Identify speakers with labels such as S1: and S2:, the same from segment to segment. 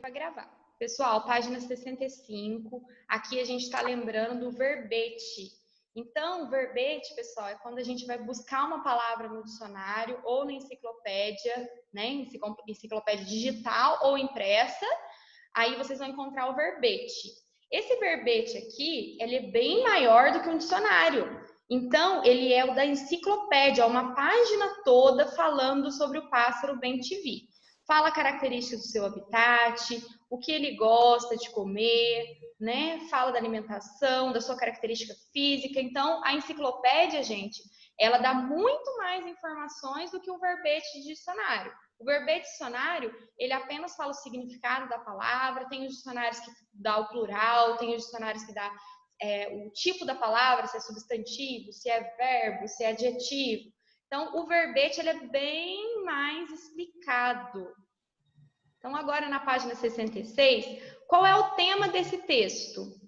S1: vai gravar. Pessoal, página 65, aqui a gente está lembrando do verbete. Então, o verbete, pessoal, é quando a gente vai buscar uma palavra no dicionário ou na enciclopédia, né, enciclopédia digital ou impressa, aí vocês vão encontrar o verbete. Esse verbete aqui, ele é bem maior do que um dicionário. Então, ele é o da enciclopédia, é uma página toda falando sobre o pássaro bem-te-vi. Fala características do seu habitat, o que ele gosta de comer, né? Fala da alimentação, da sua característica física. Então, a enciclopédia, gente, ela dá muito mais informações do que um verbete de dicionário. O verbete dicionário, ele apenas fala o significado da palavra, tem os dicionários que dá o plural, tem os dicionários que dá o tipo da palavra, se é substantivo, se é verbo, se é adjetivo. Então, o verbete ele é bem mais explicado. Então, agora na página 66, qual é o tema desse texto?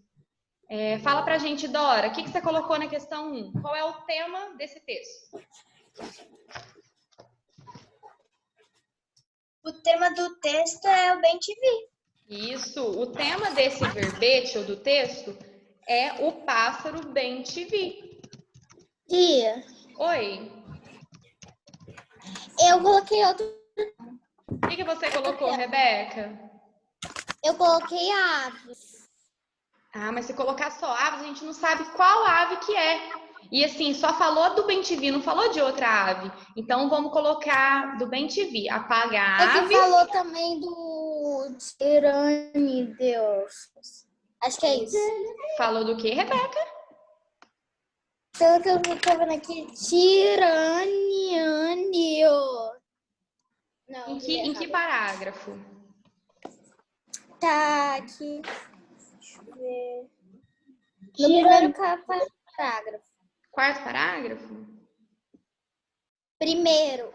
S1: Fala pra gente, Dora, o que você colocou na questão 1? Qual é o tema desse texto?
S2: O tema do texto é o bem-te-vi.
S1: Isso, o tema desse verbete ou do texto é o pássaro bem-te-vi.
S2: Tia.
S1: Oi.
S2: Eu coloquei outro.
S1: O que você colocou, Rebeca?
S2: Eu coloquei aves.
S1: Ah, mas se colocar só aves, a gente não sabe qual ave que é. E assim, só falou do bem-te-vi, não falou de outra ave. Então, vamos colocar do bem-te-vi. Apaga a ave.
S2: Você falou também do tirane, Deus. Acho que é isso.
S1: Falou do quê, Rebeca?
S2: Pelo que eu tô vendo aqui, tiraniânio. Não,
S1: Em que parágrafo?
S2: Tá aqui. Deixa eu ver. No primeiro parágrafo.
S1: Quarto parágrafo?
S2: Primeiro.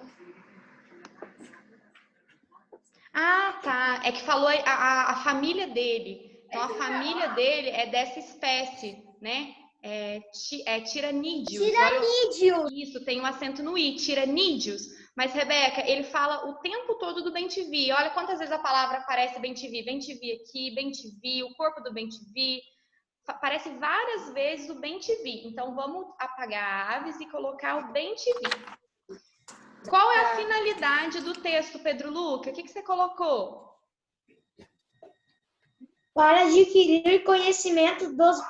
S1: Ah, tá. É que falou a família dele. Então, a família dele é dessa espécie, né? Tiranídeos.
S2: Tiranídeos.
S1: Isso, tem um acento no i, tiranídeos. Mas, Rebeca, ele fala o tempo todo do bem-te-vi. Olha quantas vezes a palavra aparece bem-te-vi. Bem-te-vi aqui, bem-te-vi, o corpo do bem-te-vi. Aparece várias vezes o bem-te-vi. Então, vamos apagar aves e colocar o bem-te-vi. Qual é a finalidade do texto, Pedro Luca? O que você colocou?
S2: Para adquirir conhecimento dos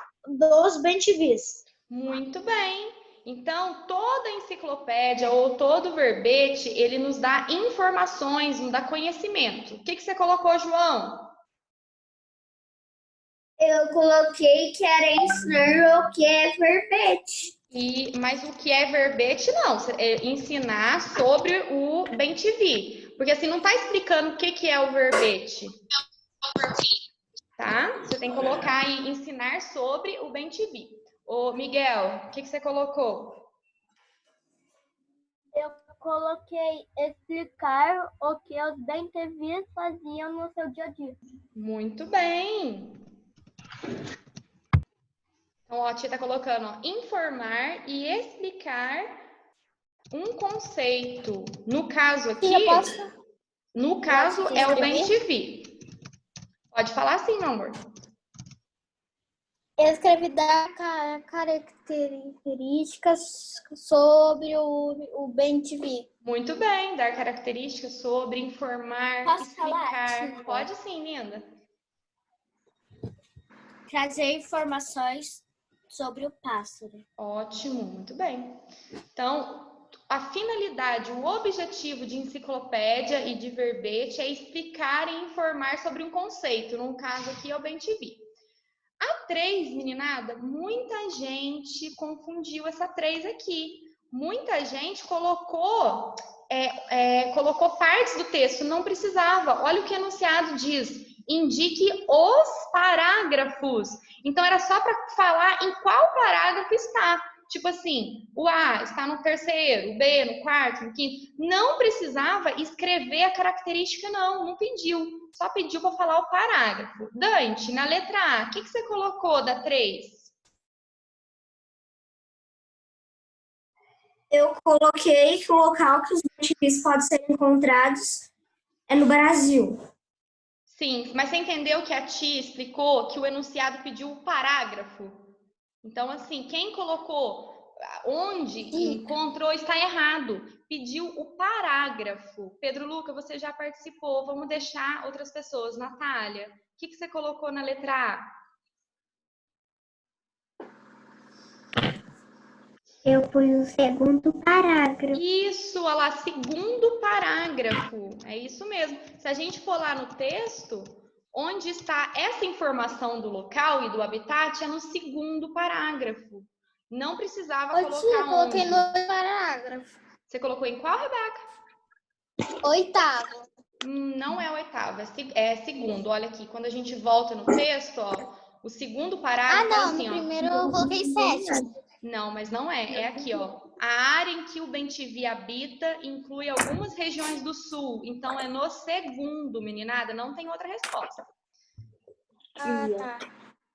S2: bem-te-vis.
S1: Muito bem. Então, toda enciclopédia ou todo verbete, ele nos dá informações, nos dá conhecimento. O que você colocou, João?
S2: Eu coloquei que era ensinar o que é verbete.
S1: Mas o que é verbete, não. É ensinar sobre o bem-te-vi. Porque assim, não está explicando o que é o verbete. Tá? Você tem que colocar aí, ensinar sobre o bem-te-vi. Ô, Miguel, o que você colocou?
S2: Eu coloquei explicar o que os bem-te-vis faziam no seu dia a dia.
S1: Muito bem. Então, ó, a tia tá colocando, ó, informar e explicar um conceito. No caso aqui, no caso é o bem-te-vi. Pode falar sim, meu amor.
S2: Eu escrevi dar características sobre o bem-te-vi.
S1: Muito bem, dar características sobre, informar,
S2: Posso
S1: explicar.
S2: falar?
S1: Pode sim, linda.
S2: Trazer informações sobre o pássaro.
S1: Ótimo, muito bem. Então, a finalidade, o objetivo de enciclopédia e de verbete é explicar e informar sobre um conceito. No caso aqui é o bem-te-vi. A 3, meninada, muita gente confundiu essa 3 aqui. Muita gente colocou partes do texto, não precisava. Olha o que o enunciado diz. Indique os parágrafos. Então, era só para falar em qual parágrafo está. Tipo assim, o A está no terceiro, o B no quarto, no quinto. Não precisava escrever a característica, não pediu. Só pediu para falar o parágrafo. Dante, na letra A, o que você colocou da 3?
S2: Eu coloquei que o local que os bem-te-vis podem ser encontrados é no Brasil.
S1: Sim, mas você entendeu que a tia explicou que o enunciado pediu o parágrafo? Então, assim, quem colocou onde encontrou está errado. Pediu o parágrafo. Pedro Luca, você já participou. Vamos deixar outras pessoas. Natália, o que você colocou na letra A?
S2: Eu pus o segundo parágrafo.
S1: Isso, olha lá, segundo parágrafo. É isso mesmo. Se a gente for lá no texto, onde está essa informação do local e do habitat é no segundo parágrafo. Não precisava colocar
S2: Tia, eu coloquei
S1: onde.
S2: no parágrafo.
S1: Você colocou em qual, Rebeca?
S2: Oitavo.
S1: Não é o oitavo, é segundo. Olha aqui, quando a gente volta no texto, ó, o segundo parágrafo fala assim,
S2: No
S1: ó.
S2: primeiro eu coloquei 7.
S1: Não, mas não é. É aqui, ó. A área em que o Bem-te-vi habita inclui algumas regiões do sul. Então, é no segundo, meninada. Não tem outra resposta.
S2: Tá.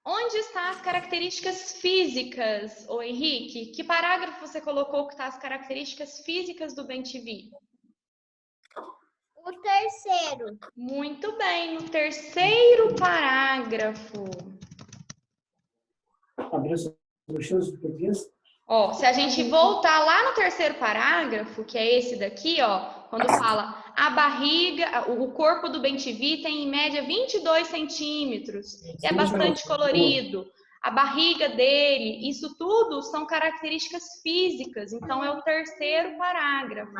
S1: Onde estão as características físicas, ô Henrique? Que parágrafo você colocou que está as características físicas do Bem-te-vi?
S2: O terceiro.
S1: Muito bem, no terceiro parágrafo. Ó, se a gente voltar lá no terceiro parágrafo, que é esse daqui, ó, quando fala a barriga, o corpo do Bem-te-vi tem em média 22 centímetros, e é bastante colorido. A barriga dele, isso tudo são características físicas, então é o terceiro parágrafo.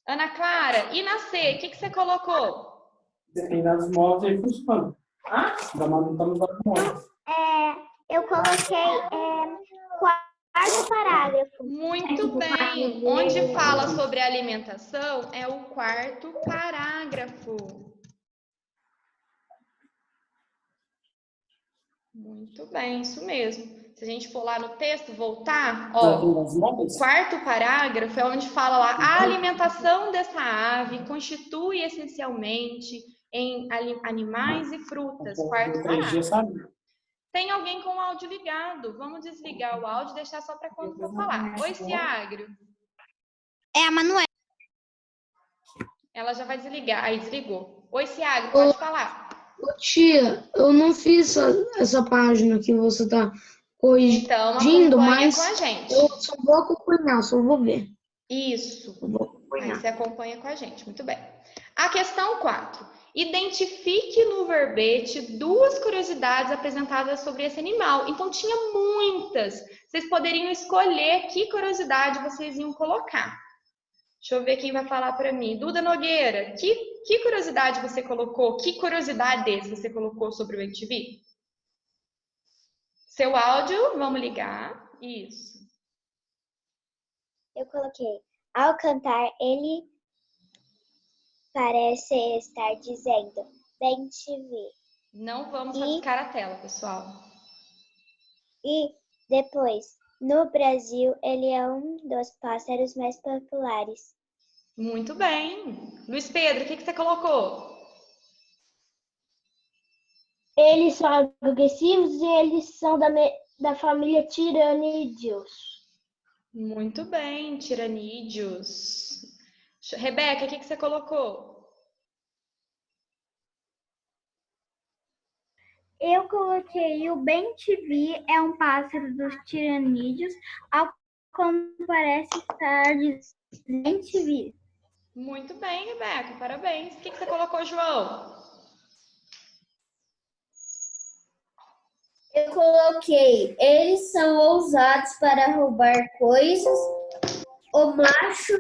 S1: Ana Clara, e na C, o que você colocou?
S3: Determinados móveis aí funcionam. Da manutenção dos móveis.
S2: Eu coloquei quarto parágrafo.
S1: Muito bem. Onde fala sobre alimentação é o quarto parágrafo. Muito bem, isso mesmo. Se a gente for lá no texto, voltar, ó, o quarto parágrafo é onde fala lá, a alimentação dessa ave constitui essencialmente em animais e frutas. Quarto parágrafo. Tem alguém com o áudio ligado. Vamos desligar o áudio e deixar só para quando for falar. Oi, Ciagro.
S2: É a Manuela.
S1: Ela já vai desligar. Aí, desligou. Oi, Ciagro, pode falar.
S4: Tia, eu não fiz essa página que você está corrigindo,
S1: então,
S4: mas
S1: com a gente.
S4: eu só vou acompanhar, só vou ver.
S1: Isso.
S4: Eu vou acompanhar.
S1: Aí você acompanha com a gente. Muito bem. A questão 4. Identifique no verbete 2 curiosidades apresentadas sobre esse animal. Então, tinha muitas. Vocês poderiam escolher que curiosidade vocês iam colocar. Deixa eu ver quem vai falar para mim. Duda Nogueira, que curiosidade você colocou? Que curiosidades você colocou sobre o MTV? Seu áudio, vamos ligar. Isso.
S2: Eu coloquei. Ao cantar, ele parece estar dizendo: bem te vi.
S1: Não vamos rabiscar a tela, pessoal.
S2: E depois, no Brasil, ele é um dos pássaros mais populares.
S1: Muito bem. Luiz Pedro, o que você colocou?
S2: Eles são agressivos e eles são da família Tiranídeos.
S1: Muito bem, tiranídeos. Rebeca, o que você colocou?
S2: Eu coloquei o bem-te-vi é um pássaro dos tiranídeos, ao como parece estar bem-te-vi.
S1: Muito bem, Rebeca, parabéns. O que você colocou, João?
S5: Eu coloquei, eles são ousados para roubar coisas. O macho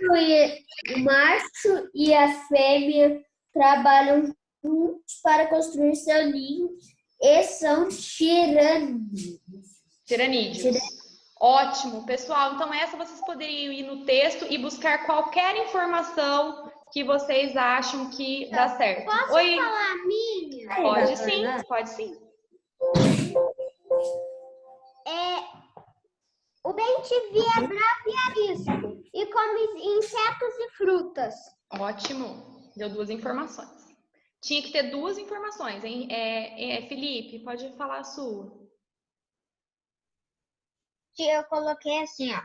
S5: e a fêmea trabalham juntos para construir seu ninho e são
S1: Tiranídeos. Ótimo, pessoal. Então, essa vocês poderiam ir no texto e buscar qualquer informação que vocês acham que dá certo.
S2: Posso
S1: Oi?
S2: falar a minha?
S1: Pode sim, pode sim.
S2: O bem-te-vi é bravo e arisco e come insetos e frutas.
S1: Ótimo. Deu 2 informações. Tinha que ter 2 informações, hein? Felipe, pode falar a sua.
S5: Eu coloquei assim, ó.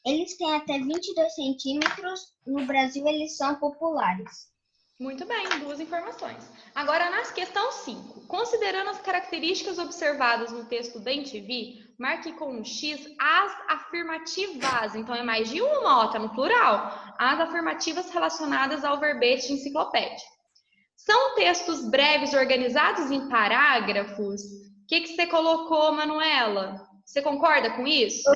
S5: Eles têm até 22 centímetros. No Brasil, eles são populares.
S1: Muito bem, 2 informações. Agora, na questão 5. Considerando as características observadas no texto bem te vi, marque com um X as afirmativas. Então, é mais de uma, ó, tá no plural. As afirmativas relacionadas ao verbete de enciclopédia. São textos breves organizados em parágrafos? O que você colocou, Manuela? Você concorda com isso?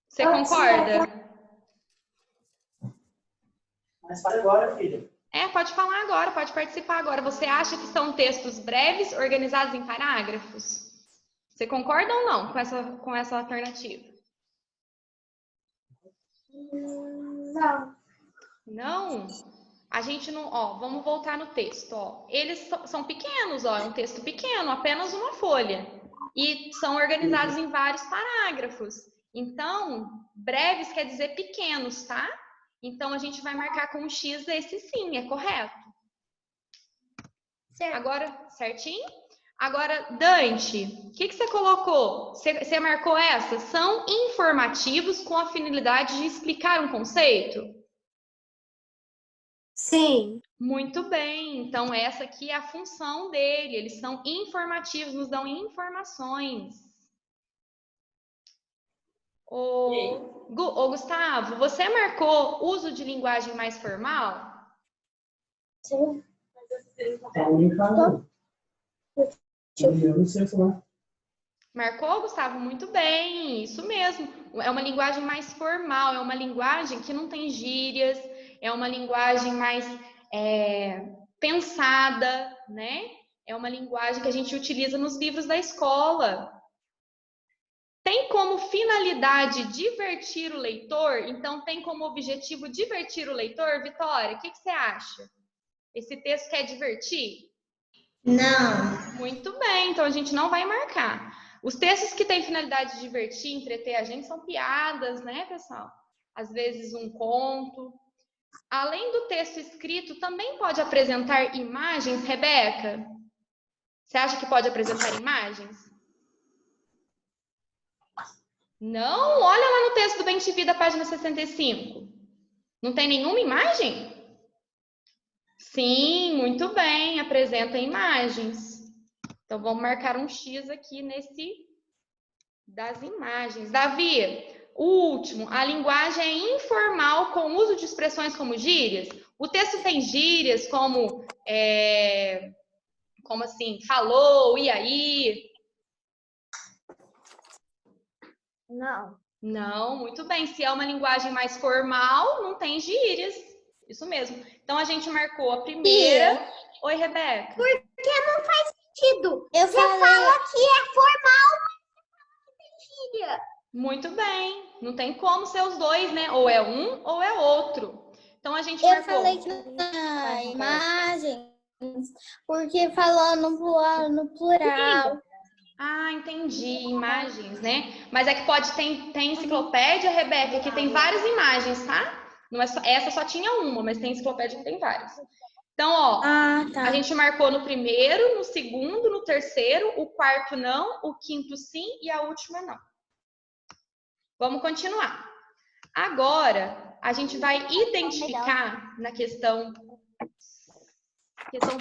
S1: Você concorda?
S3: Mas fala agora, filha.
S1: Pode falar agora, pode participar agora. Você acha que são textos breves organizados em parágrafos? Você concorda ou não com essa alternativa?
S5: Não.
S1: Não? A gente não, ó, vamos voltar no texto, ó. Eles são pequenos, ó, é um texto pequeno, apenas uma folha. E são organizados em vários parágrafos. Então, breves quer dizer pequenos, tá? Então, a gente vai marcar com um X esse sim, é correto.
S5: Certo.
S1: Agora, certinho? Agora, Dante, o que você colocou? Você marcou essa? São informativos com a finalidade de explicar um conceito?
S5: Sim.
S1: Muito bem. Então, essa aqui é a função dele. Eles são informativos, nos dão informações. Ô, Gustavo, você marcou uso de linguagem mais formal?
S5: Sim.
S3: Eu não sei falar.
S1: Marcou, Gustavo? Muito bem, isso mesmo. É uma linguagem mais formal, é uma linguagem que não tem gírias, é uma linguagem mais pensada, né? É uma linguagem que a gente utiliza nos livros da escola. Tem como finalidade divertir o leitor? Então, tem como objetivo divertir o leitor? Vitória, o que você acha? Esse texto quer divertir?
S5: Não.
S1: Muito bem, então a gente não vai marcar. Os textos que têm finalidade de divertir, entreter a gente são piadas, né, pessoal? Às vezes um conto. Além do texto escrito, também pode apresentar imagens, Rebeca? Você acha que pode apresentar imagens? Não? Olha lá no texto do Bem Te Vi, da página 65. Não tem nenhuma imagem? Sim, muito bem, apresenta imagens. Então, vamos marcar um X aqui nesse das imagens. Davi, o último, a linguagem é informal com uso de expressões como gírias? O texto tem gírias como assim, falou, e aí?
S5: Não.
S1: Não, muito bem. Se é uma linguagem mais formal, não tem gírias. Isso mesmo. Então, a gente marcou a primeira. Oi, Rebeca.
S5: Porque não faz sentido. Você fala que é formal, mas não tem gíria.
S1: Muito bem. Não tem como ser os dois, né? Ou é um ou é outro. Então, a gente marcou.
S5: Eu falei que não imagens, porque falando no plural.
S1: Ah, entendi. Imagens, né? Mas é que tem enciclopédia, Rebeca, que tem várias imagens, tá? Não é só, essa só tinha uma, mas tem enciclopédia que tem várias. Então, ó,
S5: Tá.
S1: A gente marcou no primeiro, no segundo, no terceiro, o quarto não, o quinto sim e a última não. Vamos continuar. Agora, a gente vai identificar na questão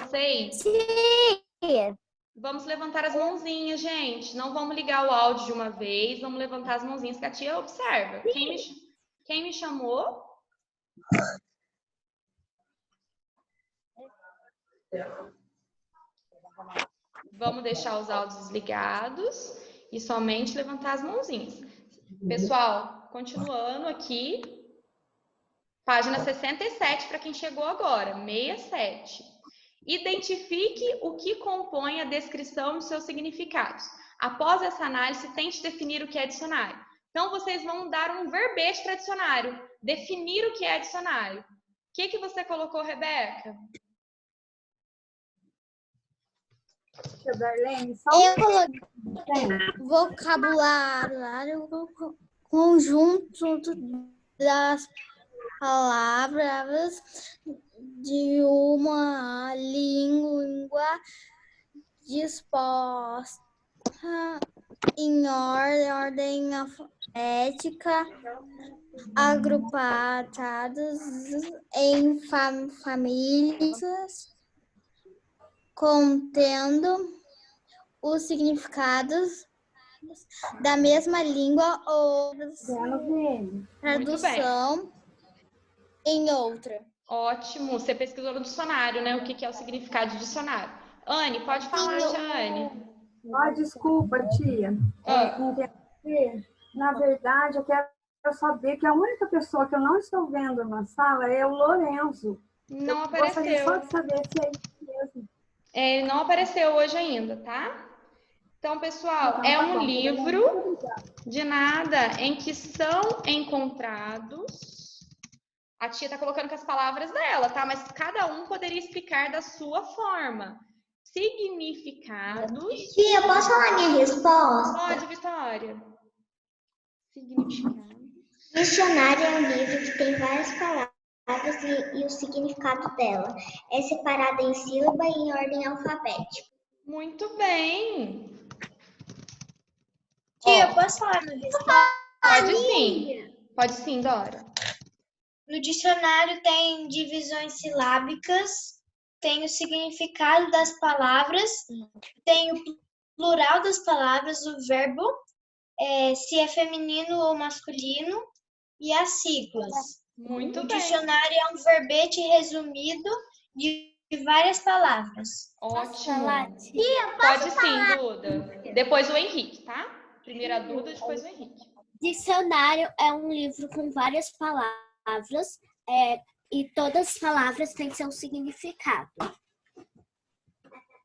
S1: 6.
S5: Sim.
S1: Vamos levantar as mãozinhas, gente. Não vamos ligar o áudio de uma vez, vamos levantar as mãozinhas que a tia observa. Quem me chamou? Vamos deixar os áudios ligados e somente levantar as mãozinhas. Pessoal, continuando aqui. Página 67 para quem chegou agora, 67. Identifique o que compõe a descrição e seus significados. Após essa análise, tente definir o que é dicionário. Então, vocês vão dar um verbete para dicionário. Definir o que é dicionário. O que você colocou, Rebeca?
S5: Eu coloquei vocabulário, conjunto das palavras de uma língua disposta em ordem alfabética agrupados em famílias, contendo os significados da mesma língua ou tradução em outra.
S1: Ótimo. Você pesquisou no dicionário, né? O que é o significado de dicionário. Anne, pode falar, Jane.
S6: Desculpa, tia. Na verdade, eu quero saber que a única pessoa que eu não estou vendo na sala é o Lorenzo.
S1: Não
S6: Gostaria só
S1: apareceu.
S6: de saber se é isso mesmo.
S1: Ele não apareceu hoje ainda, tá? Então, pessoal,
S6: Então,
S1: é
S6: tá
S1: um
S6: bom.
S1: livro de nada em que são encontrados. A tia tá colocando com as palavras dela, tá? Mas cada um poderia explicar da sua forma. Significados.
S5: Tia, posso falar minha resposta?
S1: Pode, Vitória. Significado.
S5: Dicionário é um livro que tem várias palavras e o significado dela. É separado em sílaba e em ordem alfabética.
S1: Muito bem.
S5: Tia, posso falar minha resposta?
S1: Pode sim. Pode sim, Dora.
S5: No dicionário tem divisões silábicas, tem o significado das palavras, tem o plural das palavras, o verbo, se é feminino ou masculino, e as siglas.
S1: Muito
S5: O
S1: bem.
S5: dicionário é um verbete resumido de várias palavras.
S1: Ótimo. Pode sim, Duda. Depois o Henrique, tá? Primeiro a Duda, depois o Henrique.
S7: Dicionário é um livro com várias palavras e todas as palavras têm seu significado.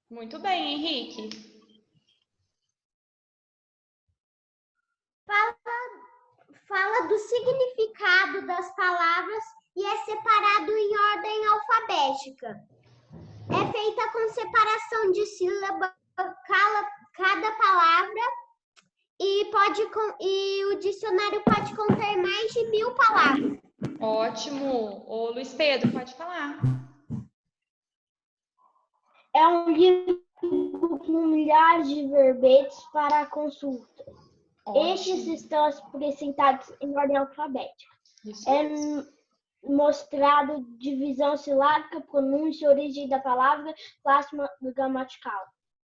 S1: Muito bem, Henrique.
S7: Fala do significado das palavras e é separado em ordem alfabética. É feita com separação de sílaba cada palavra e o dicionário pode conter mais de 1000 palavras.
S1: Ótimo. Ô, Luiz Pedro, pode falar.
S2: É um livro com milhares de verbetes para consulta. Estes estão apresentados em ordem alfabética.
S1: Isso
S2: É
S1: mesmo.
S2: mostrado divisão silábica, pronúncia, origem da palavra, classe gramatical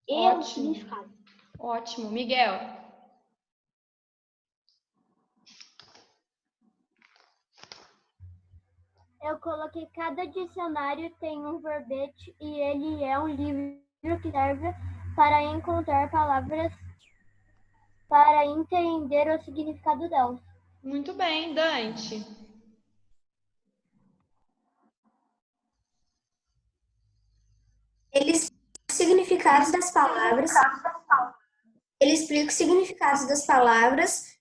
S2: e o
S1: Ótimo.
S2: significado.
S1: Ótimo. Miguel.
S2: Eu coloquei cada dicionário tem um verbete e ele é um livro que serve para encontrar palavras para entender o significado delas.
S1: Muito bem, Dante.
S5: Ele explica os significados das palavras.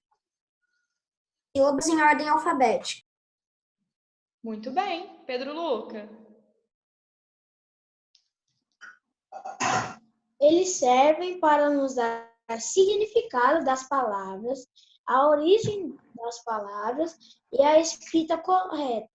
S5: Sílabas em ordem alfabética.
S1: Muito bem. Pedro Luca.
S2: Eles servem para nos dar significado das palavras, a origem das palavras e a escrita correta.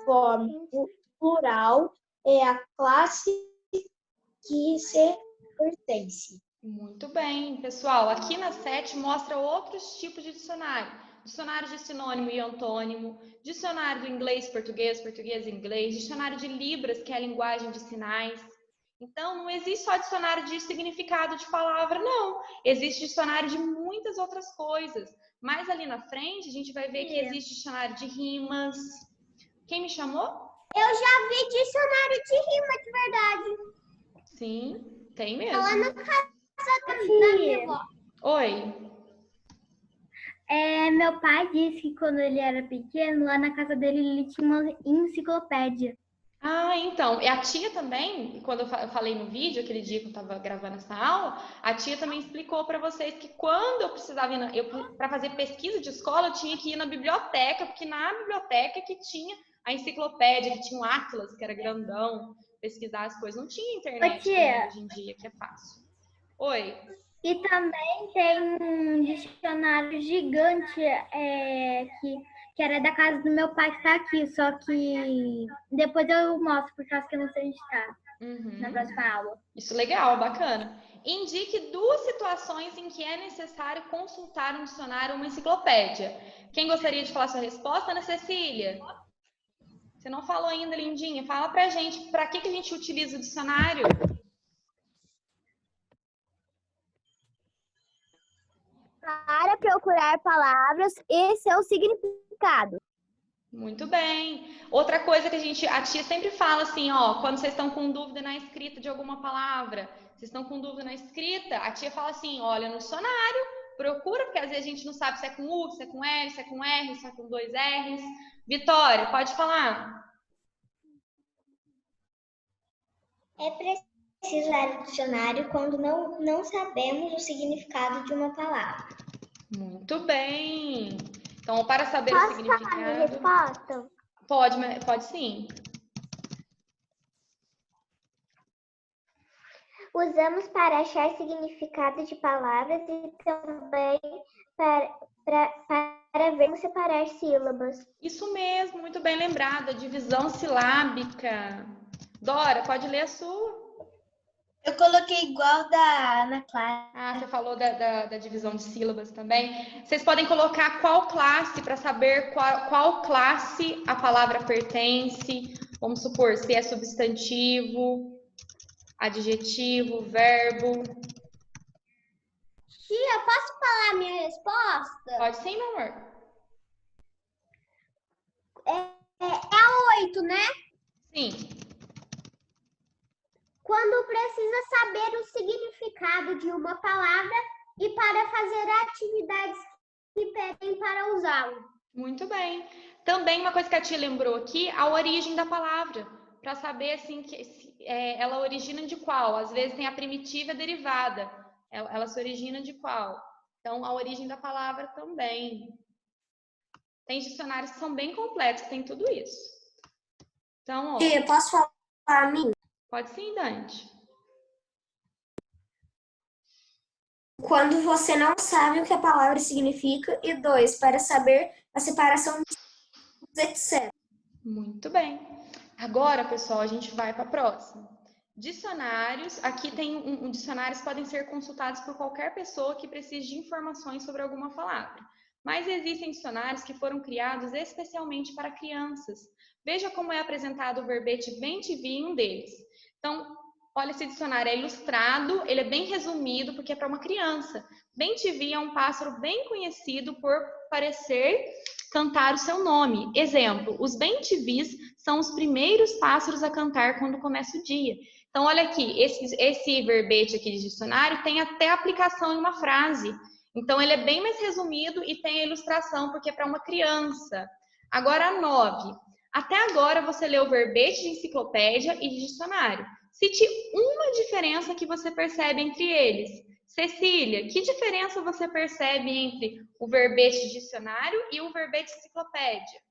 S2: Forma o plural é a classe que se pertence.
S1: Muito bem, pessoal. Aqui na 7 mostra outros tipos de dicionário. Dicionário de sinônimo e antônimo, dicionário do inglês, português, português e inglês, dicionário de Libras, que é a linguagem de sinais. Então, não existe só dicionário de significado de palavra, não. Existe dicionário de muitas outras coisas. Mas ali na frente, a gente vai ver que existe dicionário de rimas. Quem me chamou?
S7: Eu já vi dicionário de rima de verdade.
S1: Sim, tem mesmo.
S7: Lá na casa da minha avó.
S1: Oi.
S2: Meu pai disse que quando ele era pequeno, lá na casa dele, ele tinha uma enciclopédia.
S1: Ah, então, e a tia também, quando eu falei no vídeo, aquele dia que eu estava gravando essa aula, a tia também explicou para vocês que quando eu precisava ir, para fazer pesquisa de escola, eu tinha que ir na biblioteca, porque na biblioteca que tinha a enciclopédia, que tinha um atlas, que era grandão, pesquisar as coisas. Não tinha internet como hoje em dia, que é fácil. Oi.
S2: E também tem um dicionário gigante que era da casa do meu pai que está aqui, só que depois eu mostro, por causa que eu não sei onde está.
S1: Uhum.
S8: próxima aula.
S1: Isso, legal, bacana. Indique 2 situações em que é necessário consultar um dicionário ou uma enciclopédia. Quem gostaria de falar sua resposta, Ana Cecília? Você não falou ainda, lindinha. Fala pra gente, para que a gente utiliza o dicionário?
S7: Para procurar palavras e seu significado.
S1: Muito bem. Outra coisa que a tia sempre fala assim, ó, quando vocês estão com dúvida na escrita de alguma palavra, vocês estão com dúvida na escrita, a tia fala assim, olha no dicionário, procura, porque às vezes a gente não sabe se é com U, se é com L, se é com R, se é com 2 R's. Vitória, pode falar.
S5: É preciso usar o dicionário quando não sabemos o significado de uma palavra.
S1: Muito bem. Então, para saber o
S7: Posso falar minha
S1: significado...
S7: resposta?
S1: Pode sim.
S7: Usamos para achar significado de palavras e também para ver como separar sílabas.
S1: Isso mesmo, muito bem lembrado. A divisão silábica. Dora, pode ler a sua?
S5: Eu coloquei igual da Ana Clara.
S1: Ah, você falou da divisão de sílabas também. Vocês podem colocar qual classe para saber qual classe a palavra pertence. Vamos supor, se é substantivo, adjetivo, verbo.
S7: Tia, posso falar a minha resposta?
S1: Pode sim, meu amor.
S7: É a 8, né?
S1: Sim.
S7: Quando precisa saber o significado de uma palavra e para fazer atividades que pedem para usá-lo.
S1: Muito bem. Também uma coisa que a tia lembrou aqui, a origem da palavra. Para saber assim, ela origina de qual. Às vezes tem a primitiva e a derivada. Ela se origina de qual? Então, a origem da palavra também. Tem dicionários que são bem completos, que tem tudo isso. Então, ó.
S8: Tia, posso falar a mim?
S1: Pode sim, Dante.
S8: Quando você não sabe o que a palavra significa. E 2, para saber a separação dos etc.
S1: Muito bem. Agora, pessoal, a gente vai para a próxima. Dicionários. Aqui tem dicionários podem ser consultados por qualquer pessoa que precise de informações sobre alguma palavra. Mas existem dicionários que foram criados especialmente para crianças. Veja como é apresentado o verbete bem-te-vi em um deles. Então, olha, esse dicionário é ilustrado, ele é bem resumido, porque é para uma criança. Bem-te-vi é um pássaro bem conhecido por parecer cantar o seu nome. Exemplo, os bem-te-vis são os primeiros pássaros a cantar quando começa o dia. Então, olha aqui, esse verbete aqui de dicionário tem até aplicação em uma frase. Então, ele é bem mais resumido e tem a ilustração, porque é para uma criança. Agora, 9. Até agora, você leu o verbete de enciclopédia e de dicionário. Cite uma diferença que você percebe entre eles. Cecília, que diferença você percebe entre o verbete de dicionário e o verbete de enciclopédia?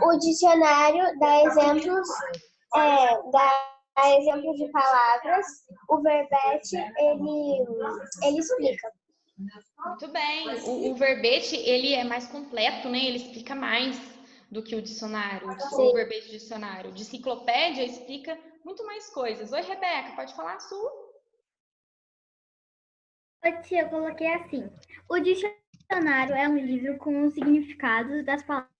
S7: O dicionário dá exemplos, dá exemplos de palavras. O verbete, ele explica.
S1: Muito bem. O verbete, ele é mais completo, né? Ele explica mais do que o dicionário, o verbete de dicionário. De enciclopédia explica muito mais coisas. Oi, Rebeca, pode falar a sua?
S8: Oi, tia, eu coloquei assim. O dicionário é um livro com os significados das palavras.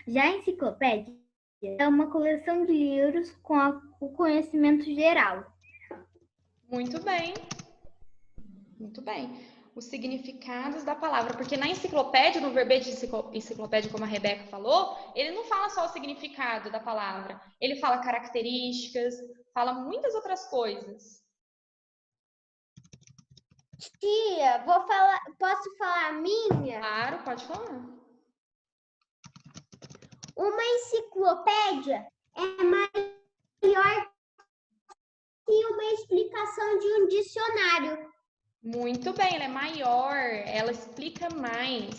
S8: Já a enciclopédia é uma coleção de livros com o conhecimento geral.
S1: Muito bem. Muito bem. Os significados da palavra, porque na enciclopédia, no verbete de enciclopédia, como a Rebeca falou, ele não fala só o significado da palavra, ele fala características, fala muitas outras coisas.
S7: Tia, posso falar a minha?
S1: Claro, pode falar.
S7: Uma enciclopédia é maior que uma explicação de um dicionário.
S1: Muito bem, ela é maior, ela explica mais.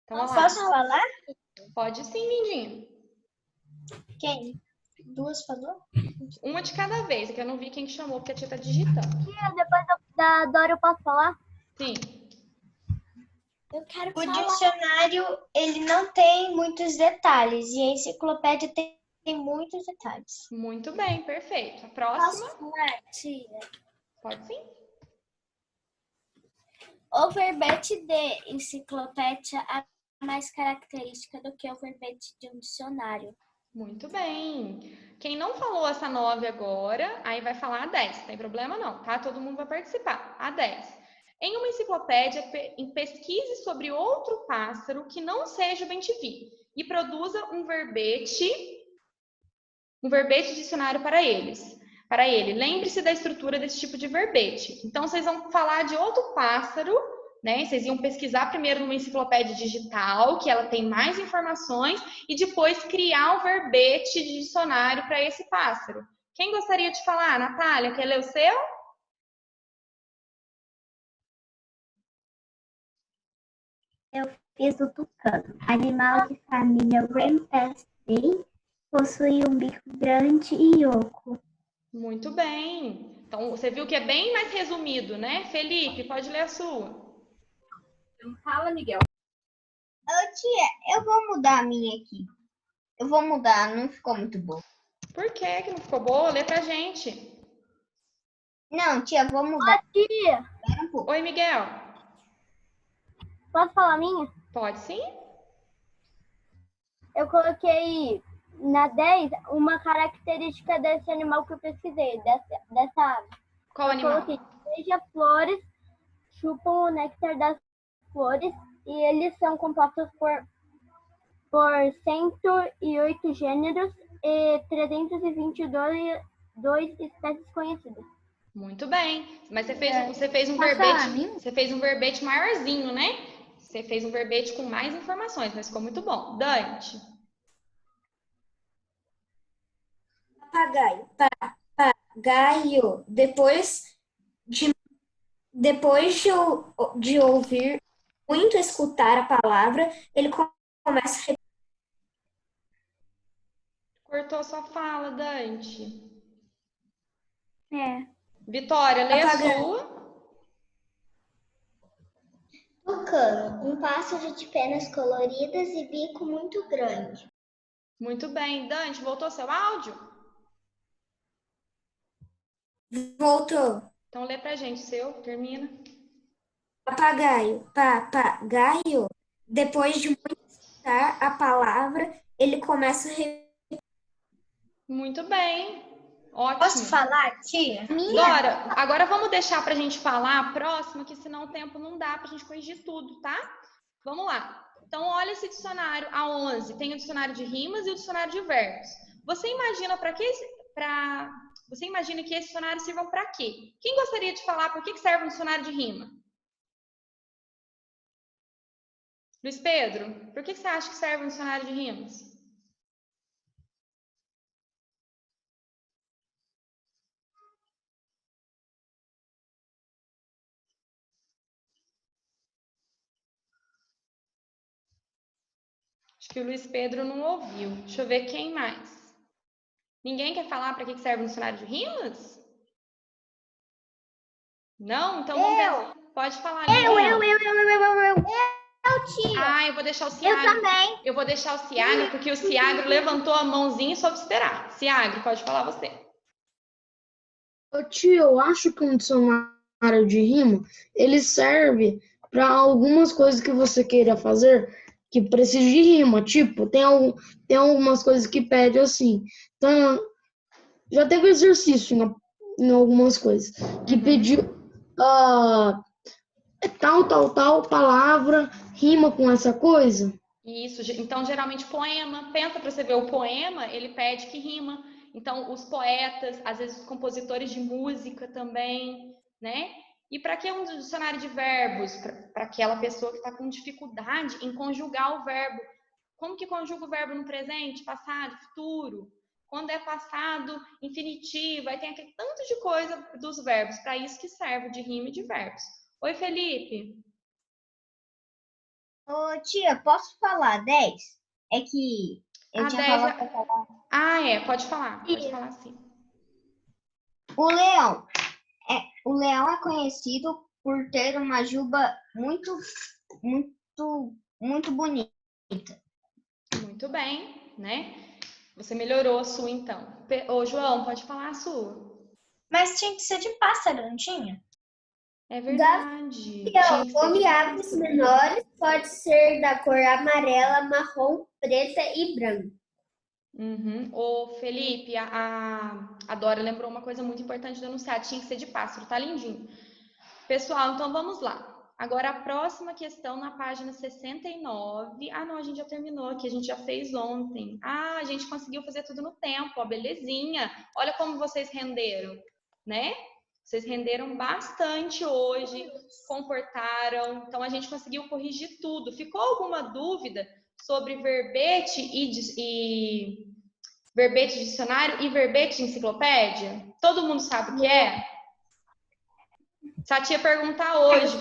S1: Então,
S5: Posso falar?
S1: Pode sim, lindinho.
S5: Quem? 2 falou?
S1: Uma de cada vez, que eu não vi quem chamou, porque a tia tá digitando.
S7: Tia, depois da Dora eu posso falar?
S1: Sim.
S7: Eu quero
S5: O dicionário, ele não tem muitos detalhes e a enciclopédia tem tem muitos detalhes.
S1: Muito bem, perfeito. A próxima?
S5: Posso falar, tia?
S1: Pode sim.
S5: O verbete de enciclopédia é mais característica do que o verbete de um dicionário.
S1: Muito bem. Quem não falou essa 9 agora, aí vai falar a 10. Não tem problema não, tá? Todo mundo vai participar. A 10. Em uma enciclopédia, pesquise sobre outro pássaro que não seja o bem-te-vi e produza um verbete dicionário para ele. Lembre-se da estrutura desse tipo de verbete. Então, vocês vão falar de outro pássaro, né? Vocês iam pesquisar primeiro numa enciclopédia digital, que ela tem mais informações, e depois criar o verbete de dicionário para esse pássaro. Quem gostaria de falar? Natália, quer ler o seu?
S7: Fiz do tucano. Animal de família Rampastinae, possui um bico grande e oco.
S1: Muito bem. Então, você viu que é bem mais resumido, né? Felipe, pode ler a sua.
S8: Fala, Miguel.
S5: Ô, tia, eu vou mudar a minha aqui. Eu vou mudar, não ficou muito boa.
S1: Por que que não ficou boa? Lê pra gente.
S5: Não, tia, vou mudar.
S8: Tia,
S5: Espera um pouco.
S1: Oi, Miguel.
S8: posso falar a minha?
S1: Pode sim?
S8: Eu coloquei na 10 uma característica desse animal que eu pesquisei, dessa ave.
S1: Qual
S8: Eu
S1: animal?
S8: coloquei beija-flores, chupam o néctar das flores e eles são compostos por 108 gêneros e 322 espécies conhecidas.
S1: Muito bem. Mas você fez um verbete, você fez um verbete maiorzinho, né? Você fez um verbete com mais informações, mas ficou muito bom. Dante.
S9: Papagaio. Depois de ouvir muito, escutar a palavra, ele começa a
S1: Cortou sua fala, Dante.
S8: É.
S1: Vitória, lê a sua.
S7: Tucano, um pássaro de penas coloridas e bico muito grande.
S1: Muito bem. Dante, voltou seu áudio?
S9: Voltou.
S1: Então lê pra gente o seu, termina.
S9: Papagaio. Depois de muito escutar a palavra, ele começa a
S1: Muito bem. Ótimo.
S5: Posso falar, tia?
S1: Dora, agora vamos deixar pra gente falar a próxima, que senão o tempo não dá pra gente corrigir tudo, tá? Vamos lá. Então, olha esse dicionário, a 11. Tem o dicionário de rimas e o dicionário de verbos. Você imagina Você imagina que esse dicionário sirva para quê? Quem gostaria de falar por que serve um dicionário de rima? Luiz Pedro, por que você acha que serve um dicionário de rimas? Acho que o Luiz Pedro não ouviu. Deixa eu ver quem mais. Ninguém quer falar para que serve um dicionário de rimas? Não? Então vamos pensar. Pode falar.
S7: Eu, tia.
S1: Ah, eu vou deixar o Ciagro.
S7: Eu também.
S1: Eu vou deixar o Ciagro, porque o Ciagro levantou a mãozinha e soube esperar. Ciagro, pode falar você.
S4: Ô, tio, eu acho que um dicionário de rima, ele serve para algumas coisas que você queira fazer que precisa de rima. Tipo, tem algumas coisas que pede assim. Então, já teve exercício em algumas coisas que pediu tal palavra rima com essa coisa.
S1: Isso, então geralmente poema, pensa para você ver, o poema, ele pede que rima. Então, os poetas, às vezes os compositores de música também, né? E para que um dicionário de verbos? Para aquela pessoa que está com dificuldade em conjugar o verbo. Como que conjuga o verbo no presente, passado, futuro? Quando é passado, infinitivo, aí tem aquele tanto de coisa dos verbos. Para isso que serve o de rima e de verbos. Oi, Felipe.
S5: Ô, tia, posso falar 10? É que eu tinha falado pra falar.
S1: Ah, pode falar. Pode falar sim.
S5: O leão é conhecido por ter uma juba muito bonita.
S1: Muito bem, né? Você melhorou a sua, então. Ô, João, pode falar a sua.
S5: Mas tinha que ser de pássaro, não tinha?
S1: É verdade. Tinha que ser
S7: Come
S1: de-
S7: aves menores, pode ser da cor amarela, marrom, preta e branca.
S1: Uhum. Ô, Felipe, a Dora lembrou uma coisa muito importante de anunciar. Tinha que ser de pássaro, tá lindinho. Pessoal, então vamos lá. Agora a próxima questão na página 69. Ah, não, a gente já terminou aqui, a gente já fez ontem. Ah, a gente conseguiu fazer tudo no tempo, ó, belezinha. Olha como vocês renderam, né? Vocês renderam bastante hoje, comportaram, então a gente conseguiu corrigir tudo. Ficou alguma dúvida sobre verbete e verbete de dicionário e verbete de enciclopédia? Todo mundo sabe o que é? Se a tia perguntar hoje,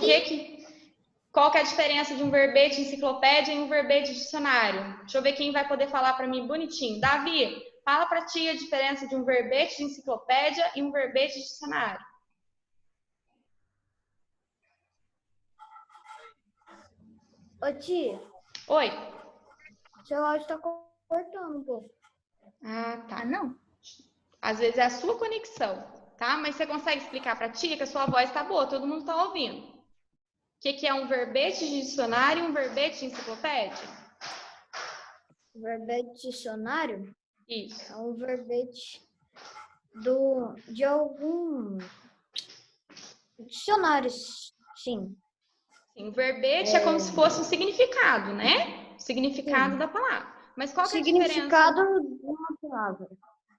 S1: qual que é a diferença de um verbete de enciclopédia e um verbete de dicionário? Deixa eu ver quem vai poder falar para mim bonitinho. Davi, fala para a tia a diferença de um verbete de enciclopédia e um verbete de dicionário.
S7: Ô tia,
S1: Oi.
S7: seu áudio tá cortando um pouco.
S1: Ah, tá.
S8: Ah, não?
S1: Às vezes é a sua conexão, tá? Mas você consegue explicar para a tia que a sua voz tá boa, todo mundo tá ouvindo. O que é um verbete de dicionário e um verbete de enciclopédia?
S7: Verbete dicionário
S1: Isso.
S7: é um verbete de algum dicionário, sim.
S1: Sim, o verbete é como se fosse um significado, né? O significado da palavra. Mas qual que é a diferença?
S7: Significado de uma palavra.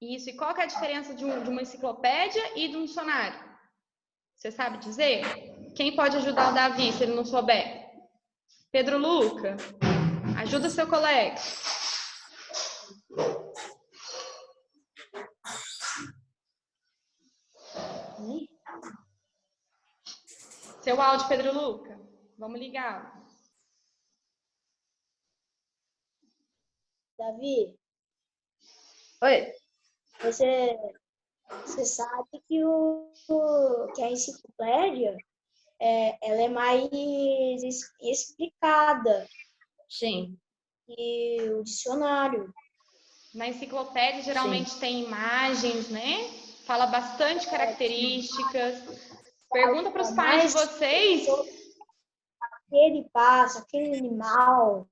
S1: Isso, e qual que é a diferença de uma enciclopédia e de um dicionário? Você sabe dizer? Quem pode ajudar o Davi se ele não souber? Pedro Luca, ajuda seu colega. Seu áudio, Pedro Luca. Vamos ligar.
S2: Davi,
S7: Oi.
S2: você sabe que que a enciclopédia ela é mais explicada
S7: Sim.
S2: que o dicionário.
S1: Na enciclopédia, geralmente tem imagens, né? Fala bastante características. Pergunta para os pais de vocês.
S2: Aquele pássaro, aquele animal,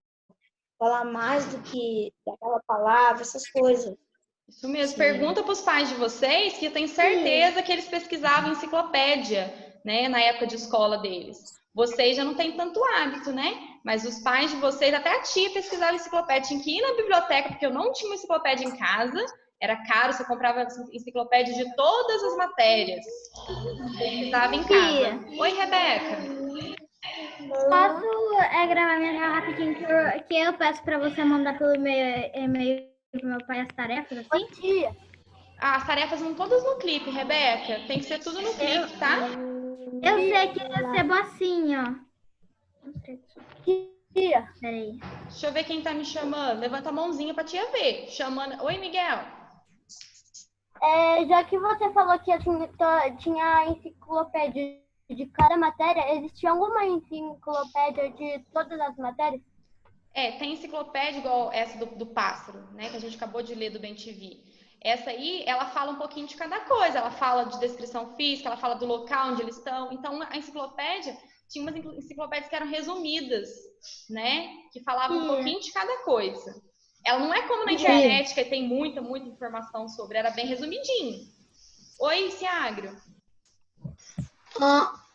S2: falar mais do que daquela palavra, essas coisas.
S1: Isso mesmo. Pergunta para os pais de vocês, que eu tenho certeza que eles pesquisavam enciclopédia, né? Na época de escola deles. Vocês já não têm tanto hábito, né? Mas os pais de vocês, até a tia pesquisava enciclopédia. Tinha que ir na biblioteca, porque eu não tinha uma enciclopédia em casa. Era caro, você comprava enciclopédia de todas as matérias. Pesquisava em casa. Oi, Rebeca.
S8: Posso gravar minha tela rapidinho que eu peço para você mandar pelo meu e-mail pro meu pai as tarefas, assim?
S7: Tia.
S1: As tarefas vão todas no clipe, Rebeca. Tem que ser tudo no clipe, tá?
S8: Eu sei que eu recebo assim, ó.
S7: Tia.
S8: Peraí.
S1: Deixa eu ver quem tá me chamando. Levanta a mãozinha pra tia ver. Chamando. Oi, Miguel.
S8: Já que você falou que tinha enciclopédia de cada matéria, existia alguma enciclopédia de todas as matérias?
S1: Tem enciclopédia igual essa do pássaro, né? Que a gente acabou de ler do BenTV. Essa aí, ela fala um pouquinho de cada coisa. Ela fala de descrição física, ela fala do local onde eles estão. Então, a enciclopédia, tinha umas enciclopédias que eram resumidas, né? Que falavam um pouquinho de cada coisa. Ela não é como na internet, que tem muita informação sobre. Era bem resumidinho. Oi, Ciagro.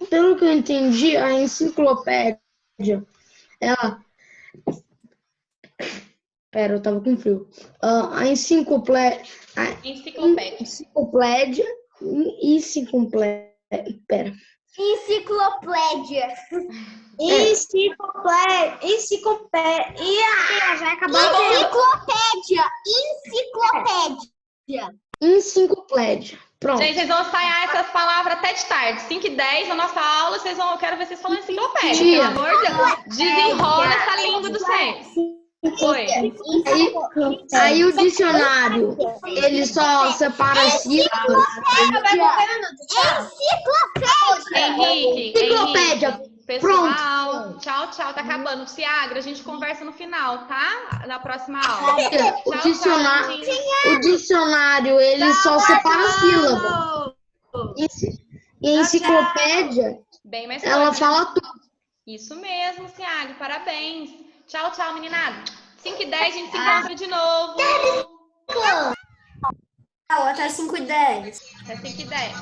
S4: Pelo que eu entendi, a enciclopédia, ela... Pera, eu tava com frio. A enciclopédia... Pera.
S7: Enciclopédia.
S2: Enciclopédia.
S7: Já acabou.
S4: Enciclopédia. Pronto.
S1: Gente, vocês vão ensaiar essas palavras até de tarde. 5 e 10 na nossa aula, eu quero ver vocês falando enciclopédia. Pelo amor de Deus. Desenrola essa língua do céu. Oi.
S4: Aí o dicionário, ele só separa as sílabas.
S1: Henrique.
S4: Enciclopédia.
S1: Pessoal, tchau, tchau. Tá acabando. Ciagra, a gente conversa no final, tá? Na próxima aula.
S4: O dicionário, ele só separa a sílaba. E a enciclopédia,
S1: Bem mais
S4: ela
S1: coisa,
S4: fala
S1: né?
S4: tudo.
S1: Isso mesmo, Ciagra. Parabéns. Tchau, tchau, meninada. 5 e 10 a gente se encontra de novo.
S9: Até 5h10.
S1: Até 5 e 10.